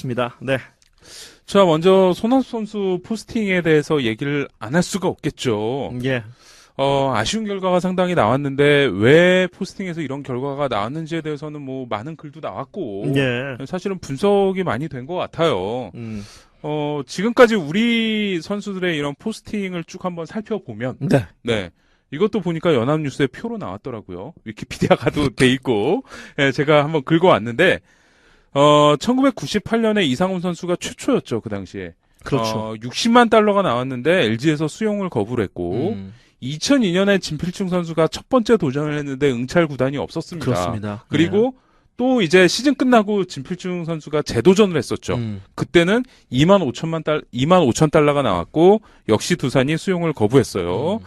그렇습니다. 네. 자, 먼저 손아섭 선수 포스팅에 대해서 얘기를 안 할 수가 없겠죠. 예. 아쉬운 결과가 상당히 나왔는데 왜 포스팅에서 이런 결과가 나왔는지에 대해서는 뭐 많은 글도 나왔고 예. 사실은 분석이 많이 된 것 같아요. 지금까지 우리 선수들의 이런 포스팅을 쭉 한번 살펴보면 네. 네. 이것도 보니까 연합뉴스에 표로 나왔더라고요. 위키피디아가도 돼 있고 예, 제가 한번 긁어왔는데 1998년에 이상훈 선수가 최초였죠. 그 당시에. 그렇죠. 60만 달러가 나왔는데 LG에서 수용을 거부를 했고 2002년에 진필중 선수가 첫 번째 도전을 했는데 응찰 구단이 없었습니다. 그렇습니다. 그리고 또 이제 시즌 끝나고 진필중 선수가 재도전을 했었죠. 그때는 2만 5천 달러가 나왔고 역시 두산이 수용을 거부했어요.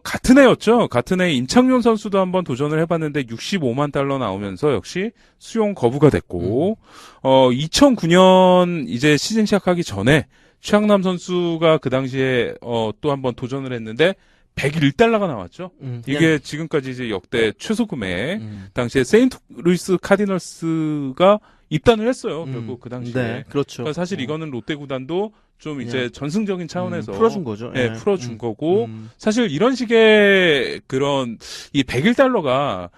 같은 해였죠. 같은 해 임창용 선수도 한번 도전을 해봤는데 65만 달러 나오면서 역시 수용 거부가 됐고, 2009년 이제 시즌 시작하기 전에 최양남 선수가 그 당시에 또 한번 도전을 했는데 101달러가 나왔죠. 이게 지금까지 이제 역대 최소 금액. 당시에 세인트루이스 카디널스가 입단을 했어요. 결국 그 당시에. 네, 그렇죠. 그러니까 사실 이거는 롯데 구단도 좀 이제 전승적인 차원에서 풀어준 거죠. 예, 풀어준 거고 사실 이런 식의 그런 이 101달러가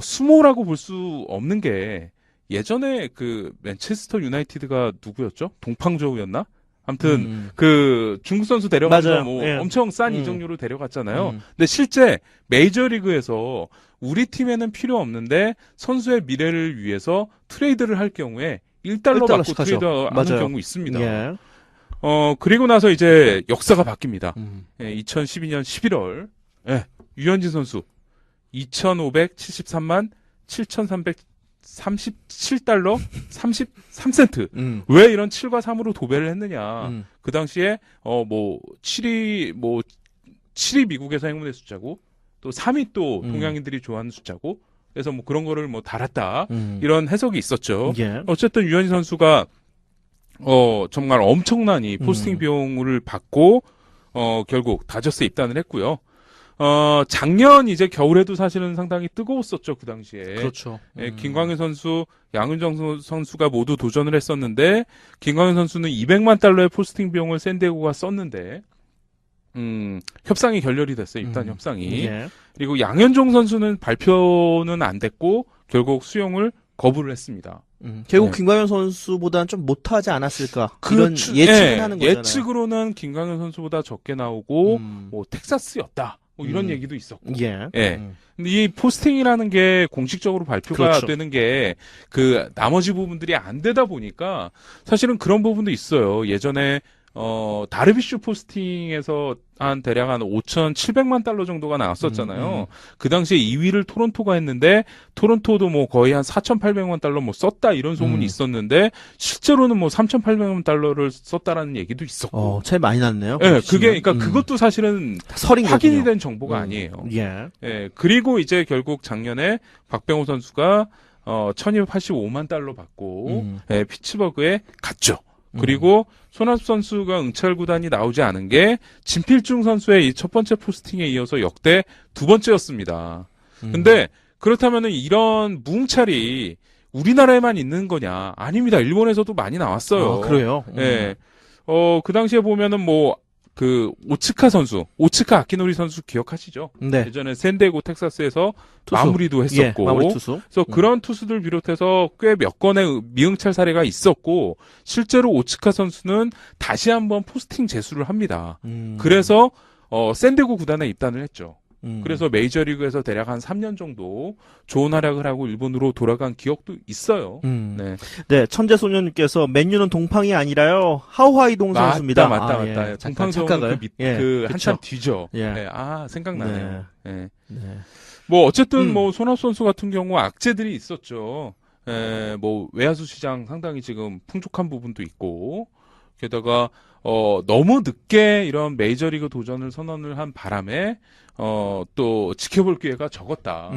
수모라고 볼 수 없는 게 예전에 그 맨체스터 유나이티드가 누구였죠? 동팡저우였나? 아무튼 그 중국 선수 데려가서 뭐 예. 엄청 싼 이적료로 데려갔잖아요. 근데 실제 메이저리그에서 우리 팀에는 필요 없는데 선수의 미래를 위해서 트레이드를 할 경우에 1달러 받고 트레이드하는 경우 있습니다. 예. 그리고 나서 이제 역사가 바뀝니다. 예, 2012년 11월 예, 유현진 선수 2,573만 7,337달러 33센트. 왜 이런 7과 3으로 도배를 했느냐. 그 당시에 7이 미국에서 행운의 숫자고 또 3이 또 동양인들이 좋아하는 숫자고 그래서 뭐 그런 거를 뭐 달았다. 이런 해석이 있었죠. 예. 어쨌든 유현진 선수가 정말 엄청난 이 포스팅 비용을 받고 결국 다저스에 입단을 했고요. 작년 이제 겨울에도 사실은 상당히 뜨거웠었죠, 그 당시에. 그렇죠. 예, 김광현 선수, 양윤정 선수가 모두 도전을 했었는데, 김광현 선수는 200만 달러의 포스팅 비용을 샌디에고가 썼는데, 협상이 결렬이 됐어요, 입단 협상이. 예. 그리고 양현종 선수는 발표는 안 됐고, 결국 수용을 거부를 했습니다. 결국 김광현 선수보다는 좀 못하지 않았을까? 이런 예측은 하는 거잖아요. 예측으로는 김광현 선수보다 적게 나오고, 뭐, 텍사스였다. 뭐 이런 얘기도 있었고. 예. 근데 이 포스팅이라는 게 공식적으로 발표가 그렇죠. 되는 게 그 나머지 부분들이 안 되다 보니까 사실은 그런 부분도 있어요. 예전에 다르비슈 포스팅에서 대략 한 5,700만 달러 정도가 나왔었잖아요. 그 당시에 2위를 토론토가 했는데, 토론토도 뭐 거의 한 4,800만 달러 뭐 썼다 이런 소문이 있었는데, 실제로는 뭐 3,800만 달러를 썼다라는 얘기도 있었고. 차이 많이 났네요. 예, 그러니까 그것도 사실은 설인 확인이 거군요. 된 정보가 아니에요. 예. 예, 그리고 이제 결국 작년에 박병호 선수가 1,285만 달러 받고, 예, 피츠버그에 갔죠. 그리고 손아섭 선수가 응찰 구단이 나오지 않은 게 진필중 선수의 이 첫 번째 포스팅에 이어서 역대 두 번째였습니다. 근데 그렇다면은 이런 무응찰이 우리나라에만 있는 거냐? 아닙니다. 일본에서도 많이 나왔어요. 그래요? 예. 그 당시에 보면은 뭐 오츠카 선수, 오츠카 아키노리 선수 기억하시죠? 네. 예전에 샌디에고 텍사스에서 투수. 마무리도 했었고. 예, 마무리 투수. 그래서 그런 투수들 비롯해서 꽤 몇 건의 미응찰 사례가 있었고, 실제로 오츠카 선수는 다시 한번 포스팅 제수를 합니다. 그래서, 샌디에고 구단에 입단을 했죠. 그래서 메이저리그에서 대략 한 3년 정도 좋은 활약을 하고 일본으로 돌아간 기억도 있어요. 네. 네, 천재소년님께서 맨유는 동팡이 아니라요. 하와이동 선수입니다. 맞다. 예. 동팡성은 한참 뒤죠. 예. 네, 생각나네요. 네. 네. 뭐 어쨌든 뭐 손아섭 선수 같은 경우 악재들이 있었죠. 뭐 외야수 시장 상당히 지금 풍족한 부분도 있고, 게다가 너무 늦게 이런 메이저리그 도전을 선언을 한 바람에 또 지켜볼 기회가 적었다.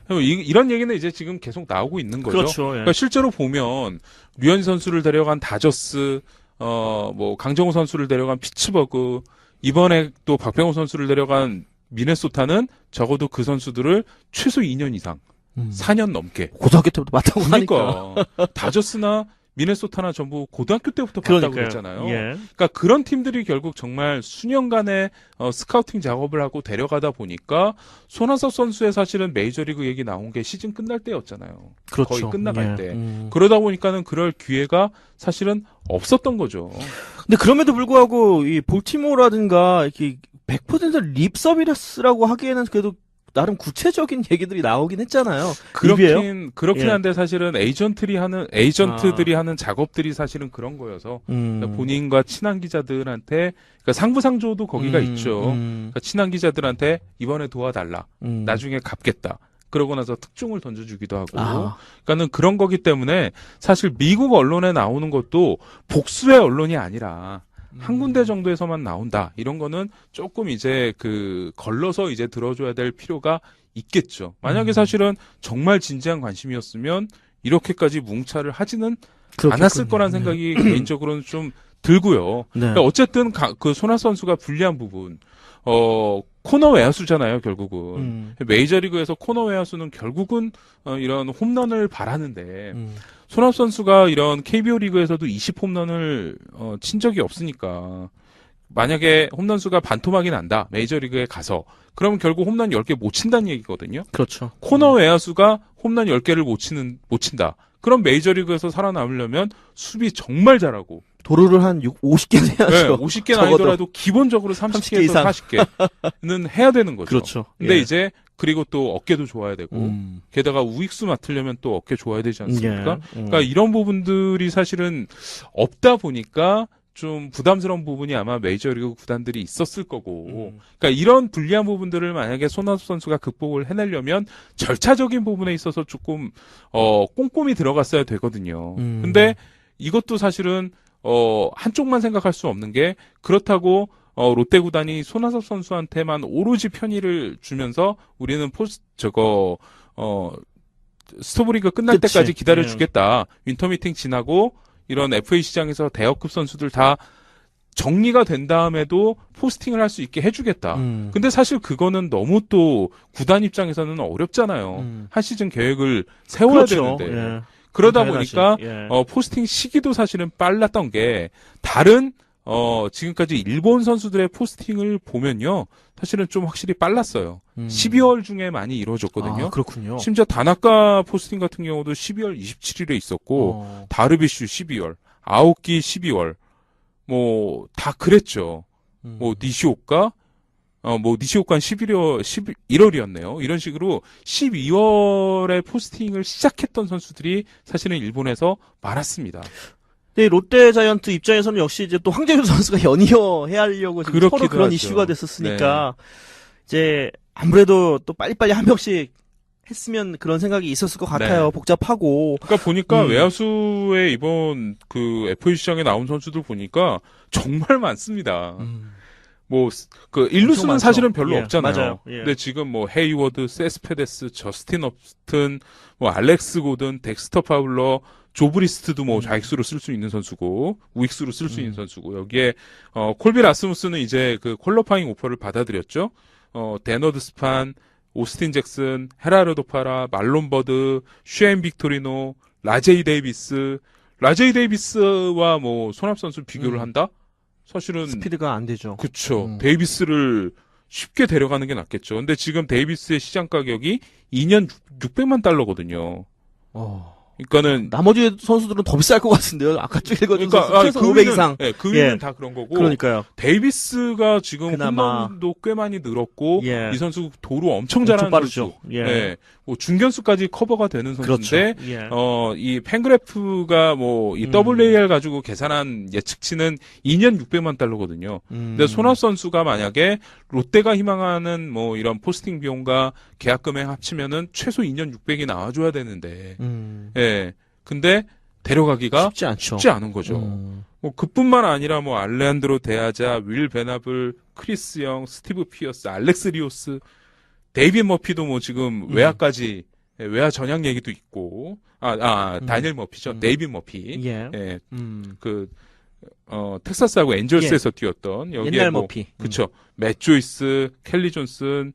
이런 얘기는 이제 지금 계속 나오고 있는 거죠. 그렇죠. 예. 그러니까 실제로 보면 류현진 선수를 데려간 다저스, 뭐 강정호 선수를 데려간 피츠버그, 이번에 또 박병호 선수를 데려간 미네소타는 적어도 그 선수들을 최소 2년 이상, 4년 넘게. 고등학교 때부터 맞다고 하니까. 그러니까 다저스나 미네소타나 전부 고등학교 때부터 봤다고 그랬잖아요. 예. 그러니까 그런 팀들이 결국 정말 수년간의 스카우팅 작업을 하고 데려가다 보니까 손아섭 선수의 사실은 메이저리그 얘기 나온 게 시즌 끝날 때였잖아요. 그렇죠. 거의 끝나갈 예. 때. 그러다 보니까는 그럴 기회가 사실은 없었던 거죠. 근데 그럼에도 불구하고 이 볼티모어라든가 이렇게 100% 립서비스라고 하기에는 그래도 나름 구체적인 얘기들이 나오긴 했잖아요. 그렇긴 예. 한데 사실은 에이전트들이 하는 작업들이 사실은 그런 거여서 그러니까 본인과 친한 기자들한테 그러니까 상부상조도 거기가 있죠. 그러니까 친한 기자들한테 이번에 도와달라. 나중에 갚겠다. 그러고 나서 특종을 던져주기도 하고. 그러니까는 그런 거기 때문에 사실 미국 언론에 나오는 것도 복수의 언론이 아니라 한 군데 정도에서만 나온다. 이런 거는 조금 이제 걸러서 이제 들어줘야 될 필요가 있겠죠. 만약에 사실은 정말 진지한 관심이었으면 이렇게까지 뭉찰을 하지는 않았을 거란 생각이 개인적으로는 좀 들고요. 네. 그러니까 어쨌든 그 손아 선수가 불리한 부분, 코너 외야수잖아요, 결국은. 메이저리그에서 코너 외야수는 결국은 이런 홈런을 바라는데 손아섭 선수가 이런 KBO 리그에서도 20홈런을 친 적이 없으니까 만약에 홈런수가 반토막이 난다. 메이저리그에 가서. 그러면 결국 홈런 10개 못 친다는 얘기거든요. 그렇죠. 코너 외야수가 홈런 10개를 못 친다. 그럼 메이저리그에서 살아남으려면 수비 정말 잘하고 도루를 한 50개 해야죠. 네, 50개는 아니더라도 기본적으로 30개에서 이상. 40개는 해야 되는 거죠. 그렇죠. 근데 예. 이제 그리고 또 어깨도 좋아야 되고 게다가 우익수 맡으려면 또 어깨 좋아야 되지 않습니까? 예. 그러니까 이런 부분들이 사실은 없다 보니까 좀 부담스러운 부분이 아마 메이저리그 구단들이 있었을 거고 그러니까 이런 불리한 부분들을 만약에 손아섭 선수가 극복을 해내려면 절차적인 부분에 있어서 조금 꼼꼼히 들어갔어야 되거든요. 근데 이것도 사실은 한쪽만 생각할 수 없는 게 그렇다고 롯데 구단이 손아섭 선수한테만 오로지 편의를 주면서 우리는 스토브리그 끝날 그치. 때까지 기다려주겠다. 윈터 미팅 지나고 이런 FA 시장에서 대여급 선수들 다 정리가 된 다음에도 포스팅을 할 수 있게 해주겠다. 근데 사실 그거는 너무 또 구단 입장에서는 어렵잖아요. 한 시즌 계획을 세워야 그렇죠. 되는데. 예. 그러다 당연하지. 보니까 예. 포스팅 시기도 사실은 빨랐던 게 다른 지금까지 일본 선수들의 포스팅을 보면요. 사실은 좀 확실히 빨랐어요. 12월 중에 많이 이루어졌거든요. 그렇군요. 심지어 다나카 포스팅 같은 경우도 12월 27일에 있었고 다르비슈 12월, 아오키 12월 뭐 다 그랬죠. 뭐 니시오카는 11월이었네요. 이런 식으로 12월에 포스팅을 시작했던 선수들이 사실은 일본에서 많았습니다. 네, 롯데 자이언트 입장에서는 역시 이제 또 황재균 선수가 연이어 하려고 지금 서로 그렇기도 그런 하죠. 이슈가 됐었으니까 이제 아무래도 또 빨리빨리 한 명씩 했으면 그런 생각이 있었을 것 같아요. 네. 복잡하고. 그러니까 보니까 외야수의 이번 FA 시장에 나온 선수들 보니까 정말 많습니다. 일루수는 많죠. 사실은 별로 예, 없잖아요. 맞아요. 예. 근데 지금 헤이워드, 세스페데스, 저스틴 업스튼, 알렉스 고든, 덱스터 파울러, 조브리스트도 좌익수로 쓸 수 있는 선수고, 우익수로 쓸 수 있는 선수고, 여기에, 콜비 라스무스는 이제 퀄러파잉 오퍼를 받아들였죠. 데너드 스판, 오스틴 잭슨, 헤라르도 파라, 말론 버드, 쉐인 빅토리노, 라제이 데이비스와 손합 선수 비교를 한다? 사실은 스피드가 안 되죠. 그쵸. 데이비스를 쉽게 데려가는 게 낫겠죠. 근데 지금 데이비스의 시장 가격이 2년 600만 달러거든요. 그러니까는 나머지 선수들은 더 비쌀 것 같은데요. 아까 쭉 읽어준 선수 최소 그 500 이상. 그 위는 다 그런 거고. 그러니까요. 데이비스가 지금 그나마. 홈런도 꽤 많이 늘었고 예. 이 선수 도루 엄청 잘하는 빠르죠. 선수. 예. 중견수까지 커버가 되는 선수인데 그렇죠. 예. 이 팬그래프가 이 WAR 가지고 계산한 예측치는 2년 600만 달러거든요. 근데 손아섭 선수가 만약에 롯데가 희망하는 이런 포스팅 비용과 계약 금액 합치면은 최소 2년 600이 나와줘야 되는데. 예. 근데 데려가기가 쉽지 않은 거죠. 그뿐만 아니라 알레한드로 데아자, 윌 베나블, 크리스 영, 스티브 피어스, 알렉스 리오스, 데이빗 머피도 지금 외야까지 외야 전향 얘기도 있고 다니엘 머피죠. 데이빗 머피. 예. 예. 텍사스하고 엔젤스에서 뛰었던 여기에 옛날 머피. 그쵸. 맷 조이스, 켈리 존슨,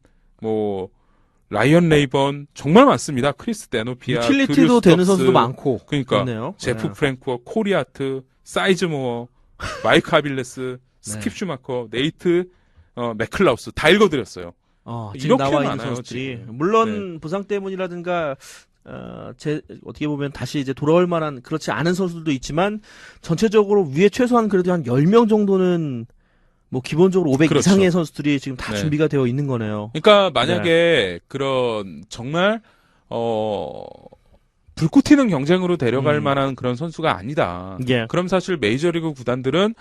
라이언 레이번 정말 많습니다. 크리스 데노피아, 유틸리티도 되는 선수도 많고. 그러니까 그렇네요. 제프 네. 프랭크워, 코리아트, 사이즈모어, 마이크 하빌레스, 스킵 슈마커, 네이트 맥클라우스 다 읽어드렸어요. 지금 이렇게 나와 있는 많아요, 선수들이 지금. 물론 부상 때문이라든가 어떻게 보면 다시 이제 돌아올 만한 그렇지 않은 선수들도 있지만 전체적으로 위에 최소한 그래도 한 10명 정도는 뭐 기본적으로 500 그렇죠. 이상의 선수들이 지금 다 네. 준비가 되어 있는 거네요. 그러니까 만약에 그런 정말 불꽃 튀는 경쟁으로 데려갈 만한 그런 선수가 아니다. 예. 그럼 사실 메이저리그 구단들은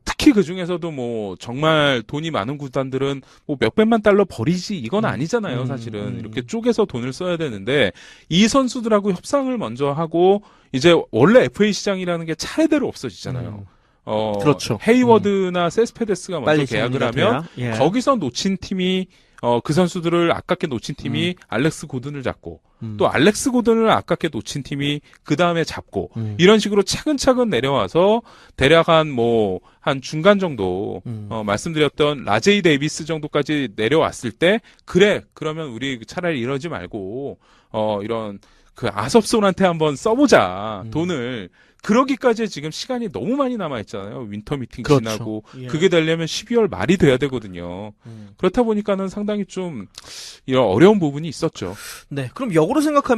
특히 그 중에서도 뭐 정말 돈이 많은 구단들은 뭐 몇백만 달러 버리지 이건 아니잖아요, 사실은. 이렇게 쪼개서 돈을 써야 되는데 이 선수들하고 협상을 먼저 하고 이제 원래 FA 시장이라는 게 차례대로 없어지잖아요. 그렇죠. 헤이워드나 세스페데스가 먼저 빨리 계약을 정리가 하면 돼야. 예. 거기서 놓친 팀이 그 선수들을 아깝게 놓친 팀이 알렉스 고든을 잡고 또 알렉스 고든을 아깝게 놓친 팀이 그 다음에 잡고 이런 식으로 차근차근 내려와서 대략 한 중간 정도 말씀드렸던 라제이 데이비스 정도까지 내려왔을 때 그래 그러면 우리 차라리 이러지 말고 이런 그 아섭손한테 한번 써보자 돈을. 그러기까지 지금 시간이 너무 많이 남아있잖아요. 윈터 미팅 그렇죠. 지나고. 예. 그게 되려면 12월 말이 돼야 되거든요. 그렇다 보니까는 상당히 좀 이런 어려운 부분이 있었죠. 네. 그럼 역으로 생각하면